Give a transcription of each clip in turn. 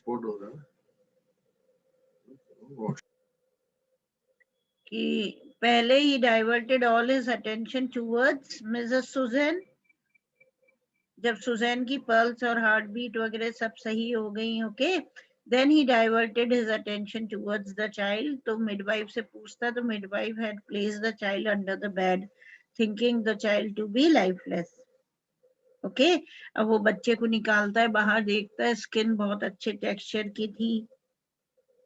Export हो रहा है कि पहले he diverted all his attention towards Mrs Susan. जब सुजैन की पल्स और हार्ट बीट वगैरह सब सही हो गई, okay, then he diverted his attention towards the child. तो मिडवाइफ से पूछता, तो midwife had placed the child under the bed thinking the child to be lifeless. Okay, अब वो बच्चे को निकालता है बाहर, देखता है स्किन बहुत अच्छे टेक्सचर की थी।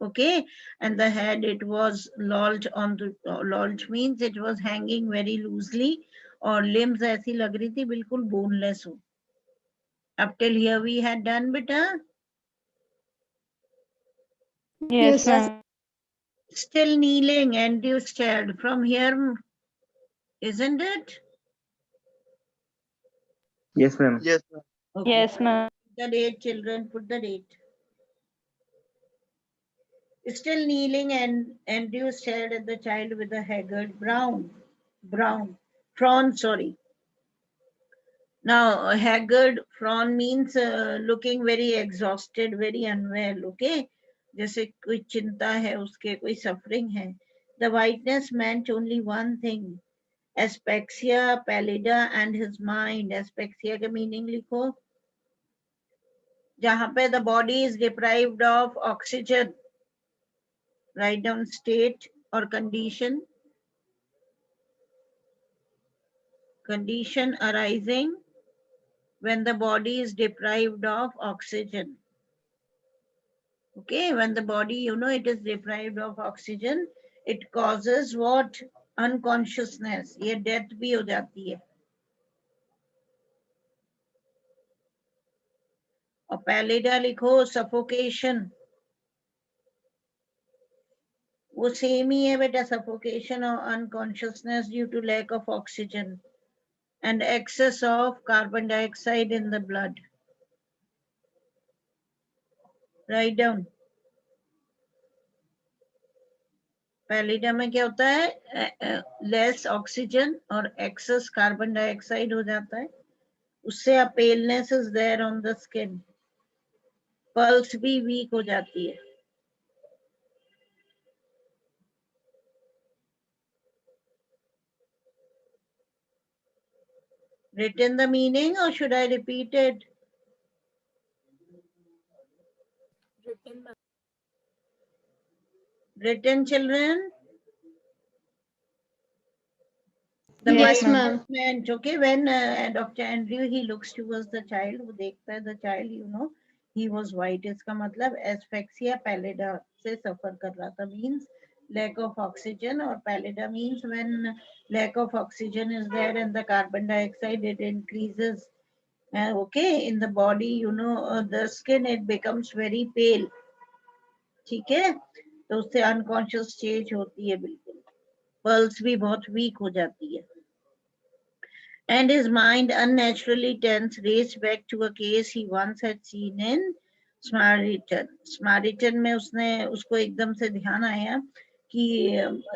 Okay, and the head it was lolls on the, lolls means it was hanging very loosely, और लिम्स ऐसी लग रही थी बिल्कुल बोनलेस हो। Up till here we had done, beta? Yes, ma'am. Still kneeling and you stared from here, isn't it? Yes, ma'am. Yes, ma'am. Okay. Yes, ma'am. Put the date, children, put the date. Still kneeling and Andrew stared at the child with a haggard frown, sorry. Now, haggard frown means looking very exhausted, very unwell, okay? जैसे कोई चिंता है उसके, कोई suffering है. The whiteness meant only one thing, aspexia pallida and his mind. Aspexia का meaning लिखो. जहाँ पे the body is deprived of oxygen, write down state or condition. Condition arising when the body is deprived of oxygen. Okay, when the body, you know, it is deprived of oxygen, it causes what? Unconsciousness. ये death भी हो जाती है. और pallida लिखो, suffocation. वो same ही है बेटा, suffocation or unconsciousness due to lack of oxygen and excess of carbon dioxide in the blood. Write down. पैलिडा में क्या होता है? लेस ऑक्सीजन और एक्सेस कार्बन डाइऑक्साइड हो जाता है, उससे paleness is there on the skin, pulse भी वीक हो जाती है. Written the meaning or should I repeat it? Written, children. The Yes, white ma'am. meant, okay, when Dr. Andrew, he looks towards the child, वो देखता है the child, you know, he was white. इसका मतलब asphyxia pallida से suffer कर रहा था, means lack of oxygen, or pallida means when lack of oxygen is there and the carbon dioxide, it increases. Okay, in the body, you know, the skin, it becomes very pale. ठीक है, तो उससे unconscious stage होती है बिल्कुल, pulse भी बहुत weak हो जाती है. And his mind, unnaturally tense, raced back to a case he once had seen in Samaritan. Samaritan में उसको एकदम से ध्यान आया कि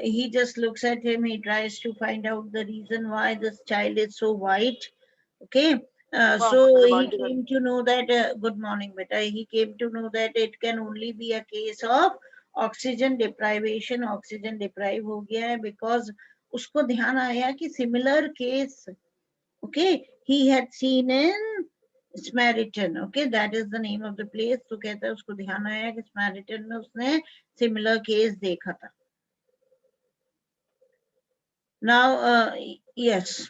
he just looks at him, he tries to find out the reason why this child is so white. Okay, so he came to know that, good morning beta, he came to know that it can only be a case of oxygen deprivation. Oxygen deprive हो गया है because उसको ध्यान आया कि similar case, okay, he had seen in Samaritan. Okay, that is the name of the place. तो कहता है उसको ध्यान आया कि Samaritan में उसने similar case देखा था. Now, yes,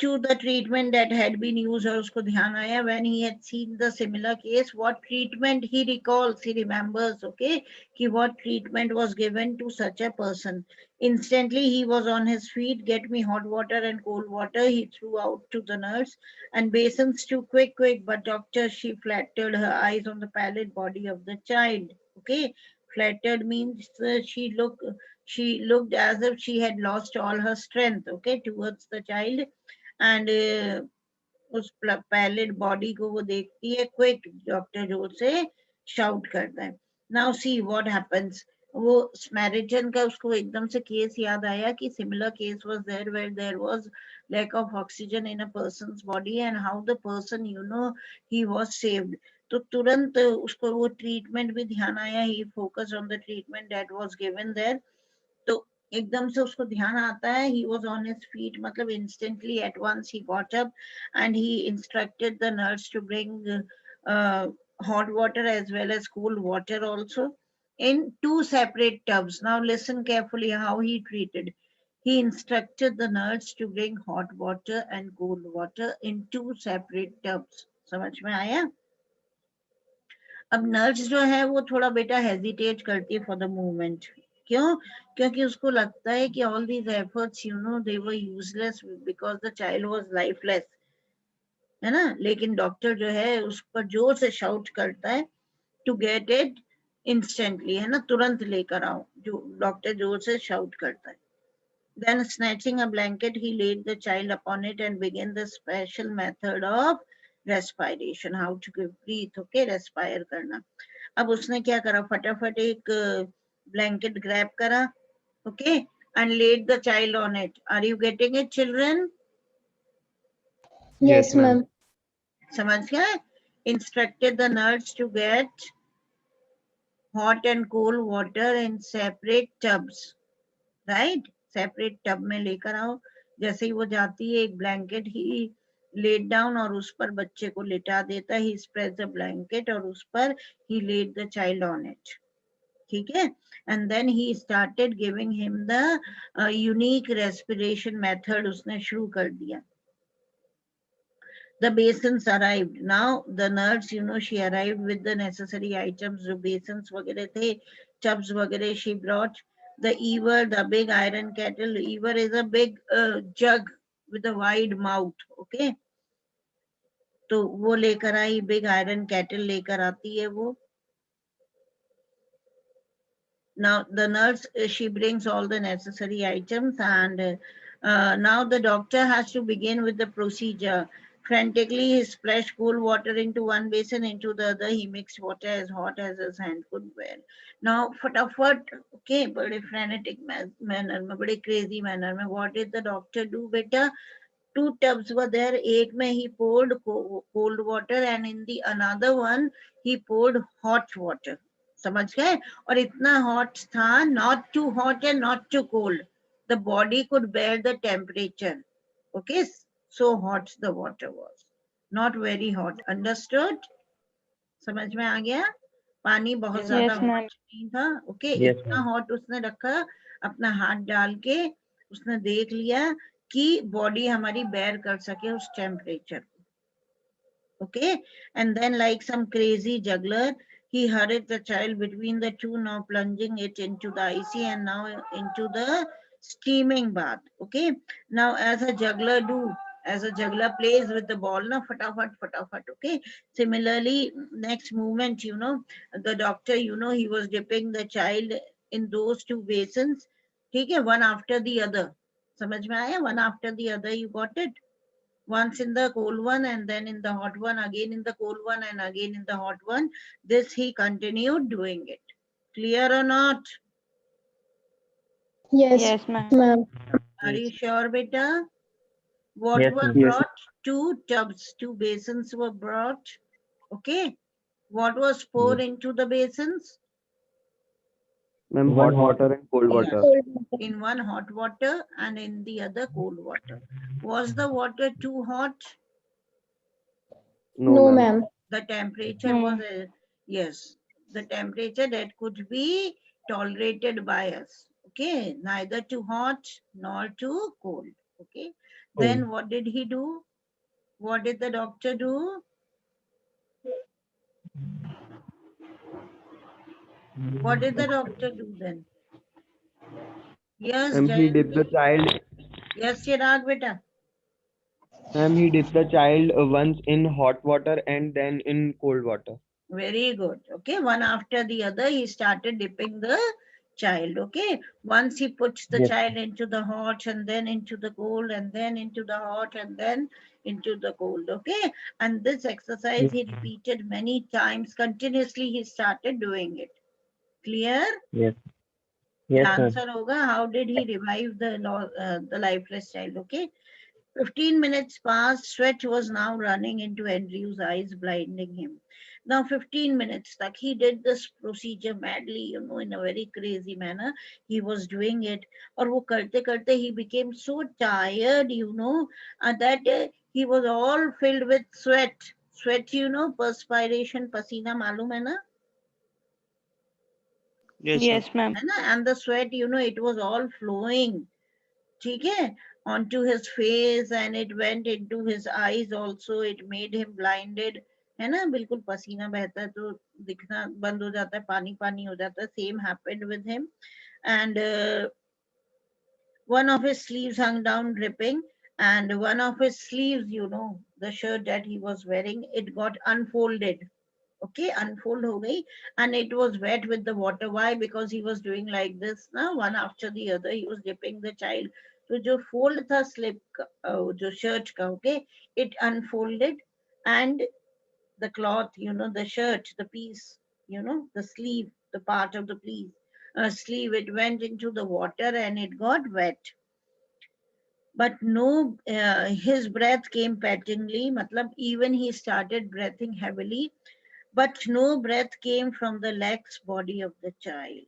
to the treatment that had been used, और उसको ध्यान आया when he had seen the similar case, what treatment he recalls, he remembers, okay, कि what treatment was given to such a person. Instantly he was on his feet. Get me hot water and cold water, he threw out to the nurse, and basins too, quick, but doctor, she flattered her eyes on the pallid body of the child. Okay, flattered means she looked as if she had lost all her strength, okay, towards the child. And उस palette body को वो देखती है, quick, doctor जोर से shout करता है. Now see what happens. वो स्मैरिटन का उसको एकदम से केस याद आया कि similar case was there where there was lack of oxygen in a person's body and how the person, you know, he was saved. तो तुरंत उसको वो ट्रीटमेंट भी ध्यान आया, he focus on the treatment that was given there. तो एकदम से उसको ध्यान आता है, he was on his feet, मतलब instantly at once he got up and he instructed the nurse to bring hot water as well as cool water also in 2 separate tubs. Now listen carefully how he treated. He instructed the nurse to bring hot water and cool water in 2 separate tubs. समझ में आया? अब nurse जो है वो थोड़ा बेटा hesitate करती है फॉर द मूवमेंट। क्यों? क्योंकि उसको लगता है कि all these efforts you know they were useless because the child was lifeless, है ना। लेकिन डॉक्टर जो है उस पर जोर से शाउट करता है टू गेट इट इंस्टेंटली, है ना, तुरंत लेकर आओ, जो डॉक्टर जोर से शाउट करता है। Then snatching a blanket, he laid the child upon it and began the special method of respiration, how to give breathe, okay, respire करना। अब उसने क्या करा, फटाफट एक ब्लैंकेट ग्रैब करा, okay, and led the child on it. Are you getting it children? Yes, ma'am. समझ गए? Instructed the nurse to get hot and cold water in separate tubs, right, separate tub में लेकर आओ। जैसे ही वो जाती है एक ब्लैंकेट ही लेट डाउन और उस पर बच्चे को लिटा देता है, ही स्प्रेड द ब्लैंकेट और उस पर he let the child on it, ठीक है। And then he started giving him the unique respiration method, उसने शुरू कर दिया। The basins arrived. Now the nurse, you know, she arrived with the necessary items. जो basins वगैरह थे, tubs वगैरह she brought. The ewer, the big iron kettle. Ewer is a big jug with a wide mouth. Okay. तो वो लेकर आई, big iron kettle लेकर आती है वो। Now the nurse, she brings all the necessary items and now the doctor has to begin with the procedure. Frantically, he splashed cool water into one basin, into the other. He mixed water as hot as his hand could bear. Now, फटाफट, okay, बड़े frenetic manner में, बड़े crazy manner में, what did the doctor do, बेटा? 2 tubs were there. एक में he poured cold water and in the another one he poured hot water. समझ गए? और इतना hot था, not too hot and not too cold. The body could bear the temperature. Okay, so hot the water was, not very hot. Understood? समझ में आ गया? पानी बहुत ज्यादा Yes, ma'am. hot नहीं था, ओके, Yes, इतना ma'am. hot उसने रखा, अपना हाथ डाल के उसने देख लिया कि बॉडी हमारी बेयर कर सके उस टेम्परेचर को, okay. And then like some crazy juggler he hurried the child between the two, now plunging it into the icy and now into the steaming bath, okay। Now as a juggler do, as a juggler plays with the ball, na fatafat fatafat, okay। Similarly, next movement, you know, the doctor, you know, he was dipping the child in those 2 basins, ठीक है, one after the other। समझ में आया? one after the other, you got it? Once in the cold one and then in the hot one, again in the cold one and again in the hot one. This he continued doing it. Clear or not? Yes, Yes, ma'am. Are you sure, beta? What Yes, was ma'am. Yes. brought? 2 tubs, 2 basins were brought. Okay. What was poured into the basins? Ma'am, hot water and cold water. In one hot water and in the other cold water. Was the water too hot? No, ma'am. The temperature was, yes, the temperature that could be tolerated by us. Okay, neither too hot nor too cold. Okay, then what did he do? What did the doctor do? What did the doctor do then? Yes, Ma'am, he dipped the Jayanti. child. Yes, Chirag beta. Ma'am, he dipped the child once in hot water and then in cold water. Very good. Okay, one after the other, he started dipping the child. Okay, once he puts the Yes. child into the hot and then into the cold and then into the hot and then into the cold. Okay, and this exercise he repeated many times continuously. He started doing it. Clear? Yes. The Yes, ma'am. answer hoga, how did he revive the lifeless child? Okay, 15 minutes passed. Sweat was now running into Andrew's eyes, blinding him. Now 15 minutes tak he did this procedure madly, in a very crazy manner. He was doing it. और वो करते करते he became so tired, that he was all filled with sweat. Sweat, perspiration, pasina मालूम है ना? Yes, ma'am. Yes, ma'am. है ना? And the sweat, it was all flowing. ठीक है, onto his face and it went into his eyes also. It made him blinded. है ना? बिल्कुल पसीना बहता है तो दिखना बंद हो जाता है, पानी पानी हो जाता है. Same happened with him. And one of his sleeves hung down dripping, and one of his sleeves, the shirt that he was wearing, it got unfolded. Okay, unfold ho gayi, and it was wet with the water. Why? Because he was doing like this now, one after the other. He was dipping the child. So jo fold tha slip jo shirt ka, okay, it unfolded, and the cloth, the shirt, the piece, the sleeve, the part of the sleeve, it went into the water and it got wet. But no, his breath came pantingly. Matlab, even he started breathing heavily, but no breath came from the lax body of the child.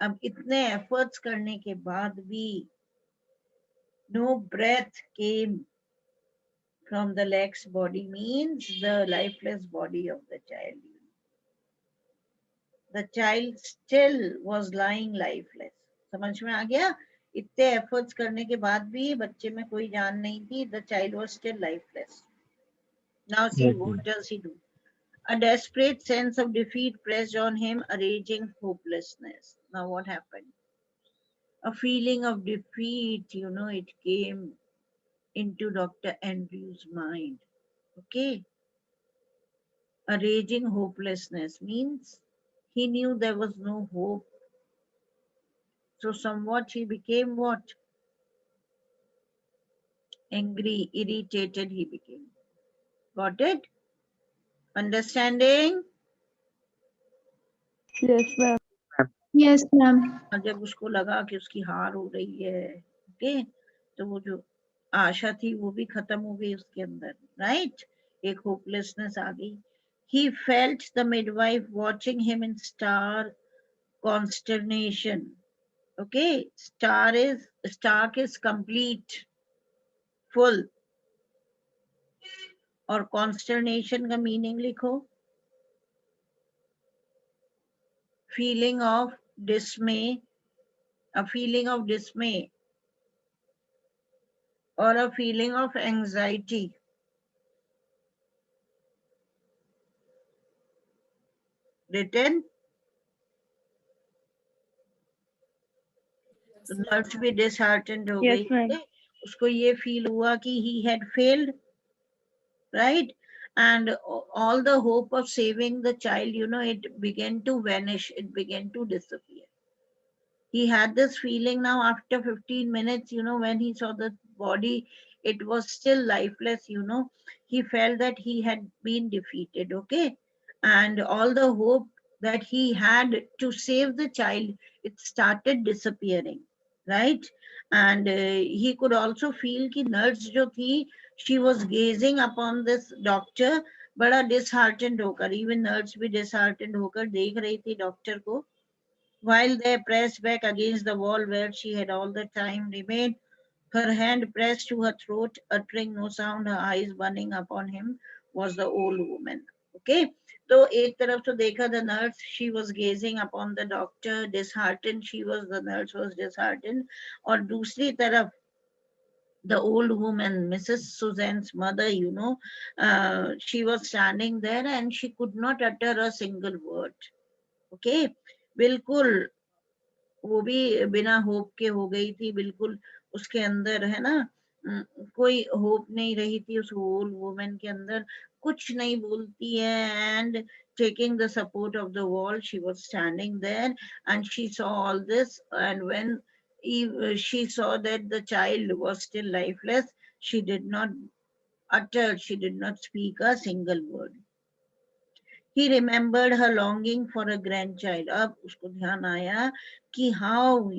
अब इतने efforts करने के बाद भी no breath came from the lax body, means the lifeless body of the child. The child still was lying lifeless. समझ में आ गया? इतने efforts करने के बाद भी बच्चे में कोई जान नहीं थी. The child was still lifeless. Now see, Yes, what ma'am. does he do? A desperate sense of defeat pressed on him, a raging hopelessness. Now what happened? A feeling of defeat, it came into Dr. Andrew's mind. Okay? A raging hopelessness means he knew there was no hope. So somewhat he became what? Angry, irritated he became. Got it? Understanding? Yes, ma'am. Yes, ma'am. और जब उसको लगा कि उसकी हार हो रही है, ओके, तो वो जो आशा थी वो भी खत्म हो गई उसके अंदर, राइट? एक होपलेसनेस आ गई. He felt the midwife watching him in consternation. Okay, stark is complete, full. और consternation का meaning लिखो. Feeling of dismay, a feeling of dismay, or a feeling of anxiety. Written. Nurse भी disheartened हो Yes, गई. ma'am. Okay? उसको ये feel हुआ कि he had failed, right? And all the hope of saving the child, it began to vanish, it began to disappear. He had this feeling now after 15 minutes, when he saw the body, it was still lifeless, he felt that he had been defeated. Okay, and all the hope that he had to save the child, it started disappearing, right? And he could also feel कि nurse जो थी, she was gazing upon this doctor बड़ा disheartened होकर, even nurse भी disheartened होकर देख रही थी doctor को, while they pressed back against the wall where she had all the time remained, her hand pressed to her throat, uttering no sound, her eyes burning upon him, was the old woman. Okay, तो एक तरफ तो देखा the nurse, she was gazing upon the doctor, disheartened, the nurse was disheartened, और दूसरी तरफ the old woman, Mrs. Suzanne's mother, she was standing there and she could not utter a single word. Okay, बिल्कुल वो भी बिना hope के हो गई थी, बिल्कुल उसके अंदर, है ना, कोई होप नहीं रही थी उस ओल्ड वुमन के अंदर, कुछ नहीं बोलती है. And taking the support of the wall, she was standing there and she saw all this. And when she saw that the child was still lifeless, she did not speak a single word. He remembered her longing for a grandchild. अब उसको ध्यान आया कि how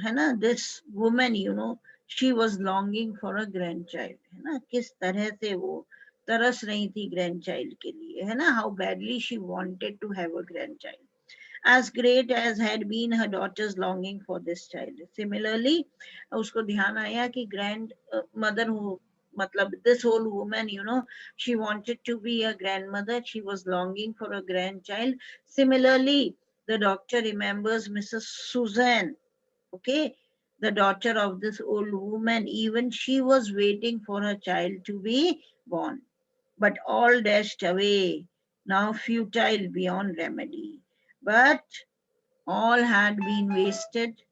है ना, this woman, you know, she was longing for a grandchild, है ना, किस तरह से वो तरस रही थी grandchild के लिए, है ना, how badly she wanted to have a grandchild, as great as had been her daughter's longing for this child. Similarly, उसको ध्यान आया कि grandmother who, matlab this old woman, you know, she wanted to be a grandmother, she was longing for a grandchild. Similarly, the doctor remembers Mrs. Susan, okay, the daughter of this old woman, even she was waiting for her child to be born, but all dashed away, now futile beyond remedy. But all had been wasted,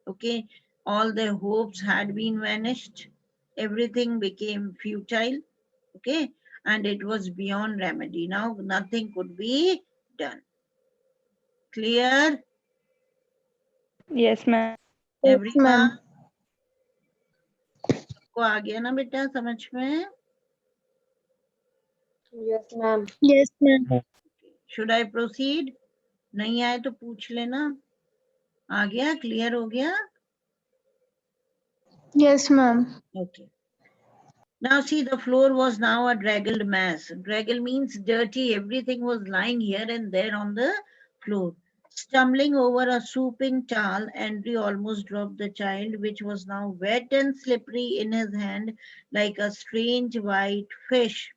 okay, all their hopes had been vanished, everything became futile, okay, and it was beyond remedy. Now nothing could be done. Clear, Yes, ma'am. Yes, everyone? ma'am. को आ गया ना बेटा समझ में? Yes, ma'am. Yes, ma'am. Should I proceed? नहीं आए तो पूछ लेना. आ गया, क्लियर हो गया? Yes, ma'am. Okay. Now see, the floor was now a draggled mass. Draggle means dirty. Everything was lying here and there on the floor. Stumbling over a swooping towel, Andrew almost dropped the child, which was now wet and slippery in his hand like a strange white fish.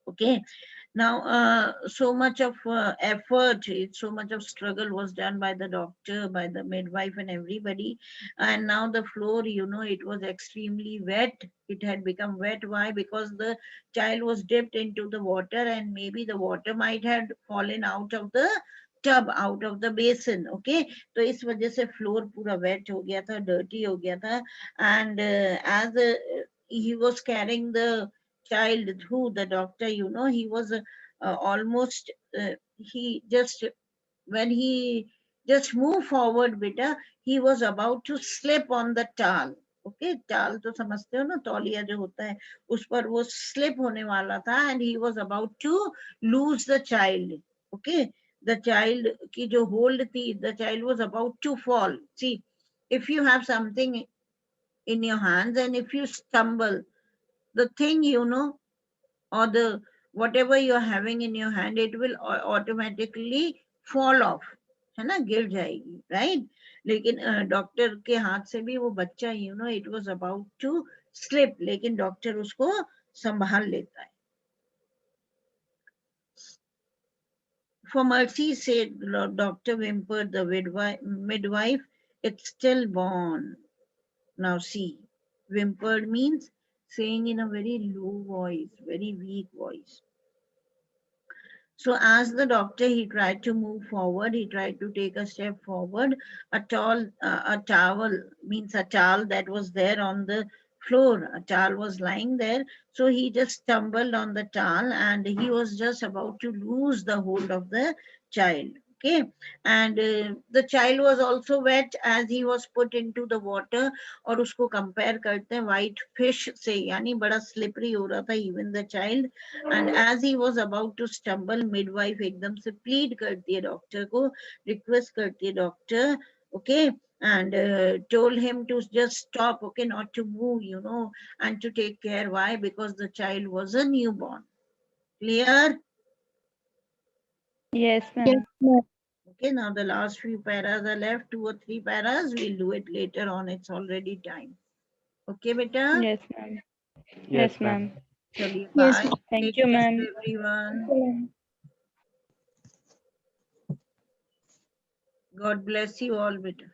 Okay. Now, so much of effort, so much of struggle was done by the doctor, by the midwife, and everybody. And now the floor, you know, it was extremely wet. It had become wet. Why? Because the child was dipped into the water, and maybe the water might have fallen out of the tub, out of the basin. Okay, तो इस वजह से floor पूरा wet हो गया था, dirty हो गया था, and as he was carrying the child through, the doctor, you know, he was almost he just, when he just moved forward beta, he was about to slip on the towel. Okay, towel to समझते हो ना, तौलिया जो होता है उस पर वो slip होने वाला था, and he was about to lose the child. Okay, the child की जो hold थी, the child was about to fall. See, if you have something in your hands and if you stumble, the thing, you know, or the whatever you're having in your hand, it will automatically fall off, है ना, गिर जाएगी, right? लेकिन doctor के हाथ से भी वो बच्चा, you know, it was about to slip, लेकिन डॉक्टर उसको संभाल लेता है. For mercy's sake, doctor whimpered the midwife, it's stillborn. Now see, whimpered means saying in a very low voice, very weak voice. So as the doctor, he tried to move forward, he tried to take a step forward, a towel, means a towel that was there on the floor, a towel was lying there. So he just stumbled on the towel and he was just about to lose the hold of the child. Okay, and the child was also wet as he was put into the water. और उसको compare करते हैं white fish से, यानी बड़ा slippery हो रहा था even the child. And as he was about to stumble, midwife एकदम से plead करती है डॉक्टर को, request करती है doctor, okay, and told him to just stop, okay, not to move, you know, and to take care. Why? Because the child was a newborn. Clear? Yes, Yes, ma'am. ma'am. Okay, now the last few paras are left, 2 or 3 paras. We'll do it later on. It's already time. Okay, beta? Yes, ma'am. Yes, Yes, ma'am. ma'am. Chaliye, Yes, bye. Thank Take you, care, ma'am. everyone. ma'am. God bless you all, beta.